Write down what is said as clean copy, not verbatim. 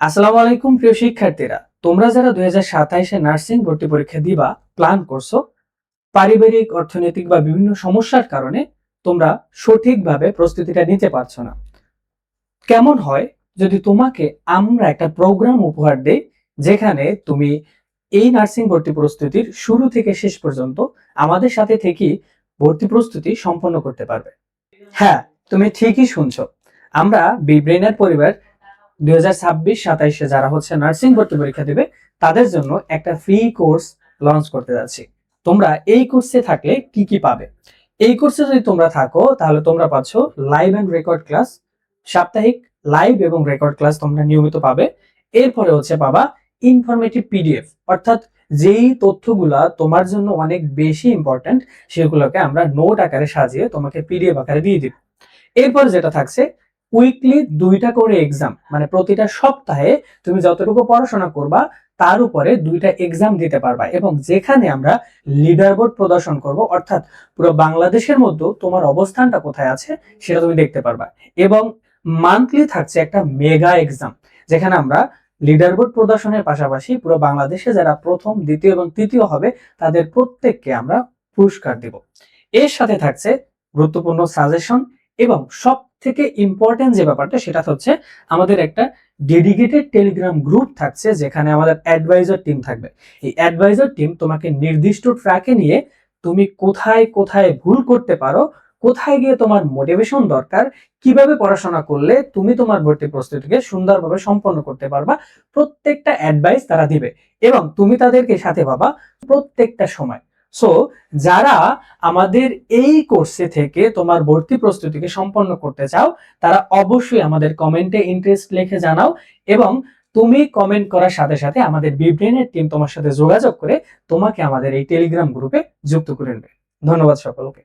আসসালামু আলাইকুম প্রিয় শিক্ষার্থীরা, তোমরা যারা 2027 নার্সিং ভর্তি পরীক্ষা দিবা প্ল্যান করছো, পারিবারিক, অর্থনৈতিক বা বিভিন্ন সমস্যার কারণে তোমরা সঠিকভাবে প্রস্তুতিটা নিতে পারছো না। কেমন হয় যদি তোমাকে আমরা একটা প্রোগ্রাম উপহার দেই, যেখানে তুমি এই নার্সিং ভর্তি প্রস্তুতির শুরু থেকে শেষ পর্যন্ত আমাদের সাথে থেকেই ভর্তি প্রস্তুতি সম্পন্ন করতে পারবে। হ্যাঁ, তুমি ঠিকই শুনছো। আমরা বিব্রেনের পরিবার 2026-27 যারা নার্সিং ভর্তি পরীক্ষা দেবে তাদের জন্য একটা ফ্রি কোর্স লঞ্চ করতে যাচ্ছি। তোমরা এই কোর্সে থাকলে কি কি পাবে? এই কোর্সে যদি তোমরা থাকো তাহলে তোমরা পাচ্ছ লাইভ এন্ড রেকর্ড ক্লাস, সাপ্তাহিক লাইভ এবং রেকর্ড ক্লাস তোমরা নিয়মিত পাবে। এরপরে পাবা ইনফরমেটিভ পিডিএফ, অর্থাৎ যেই তথ্যগুলা তোমার জন্য অনেক বেশি ইম্পর্টেন্ট সেগুলোকে আমরা নোট আকারে সাজিয়ে তোমাকে পিডিএফ আকারে দিয়ে দিব। এরপর যেটা থাকছে উইকলি 2টা করে এক্সাম, মানে প্রতিটা সপ্তাহে তুমি যতটুকু পড়াশোনা করবা তার উপরে 2টা এক্সাম দিতে পারবা, এবং যেখানে আমরা লিডার বোর্ড প্রদর্শন করব, অর্থাৎ পুরো বাংলাদেশের মধ্যে তোমার অবস্থানটা কোথায় আছে সেটা তুমি দেখতে পারবা। এবং মান্থলি থাকছে একটা মেগা এক্সাম, যেখানে আমরা লিডার বোর্ড প্রদর্শনের পাশাপাশি পুরো বাংলাদেশে যারা প্রথম, দ্বিতীয় এবং তৃতীয় হবে তাদের প্রত্যেককে আমরা পুরস্কার দেব। এর সাথে থাকছে গুরুত্বপূর্ণ সাজেশন, এবং সব থেকে ইম্পর্টেন্ট যে ব্যাপারটা সেটা হচ্ছে আমাদের একটা ডেডিকেটেড টেলিগ্রাম গ্রুপ থাকছে, যেখানে আমাদের অ্যাডভাইজার টিম থাকবে। এই অ্যাডভাইজার টিম তোমাকে নির্দিষ্ট ট্র্যাকে নিয়ে তুমি কোথায় কোথায় ভুল করতে পারো, কোথায় গিয়ে তোমার মোটিভেশন দরকার, কিভাবে পড়াশোনা করলে তুমি তোমার ভর্তি প্রস্তুতিকে সুন্দরভাবে সম্পন্ন করতে পারবা, প্রত্যেকটা অ্যাডভাইস তারা দিবে এবং তুমি তাদেরকে সাথে পাবা প্রত্যেকটা সময়। সো যারা আমাদের এই কোর্সে থেকে তোমার ভর্তি প্রস্তুতিকে সম্পন্ন করতে চাও তারা অবশ্যই আমাদের কমেন্টে ইন্টারেস্ট লিখে জানাও, এবং তুমি কমেন্ট করার সাথে সাথে আমাদের বিব্রেনের টিম তোমার সাথে যোগাযোগ করে তোমাকে আমাদের এই টেলিগ্রাম গ্রুপে যুক্ত করে নেবে। ধন্যবাদ সকলকে।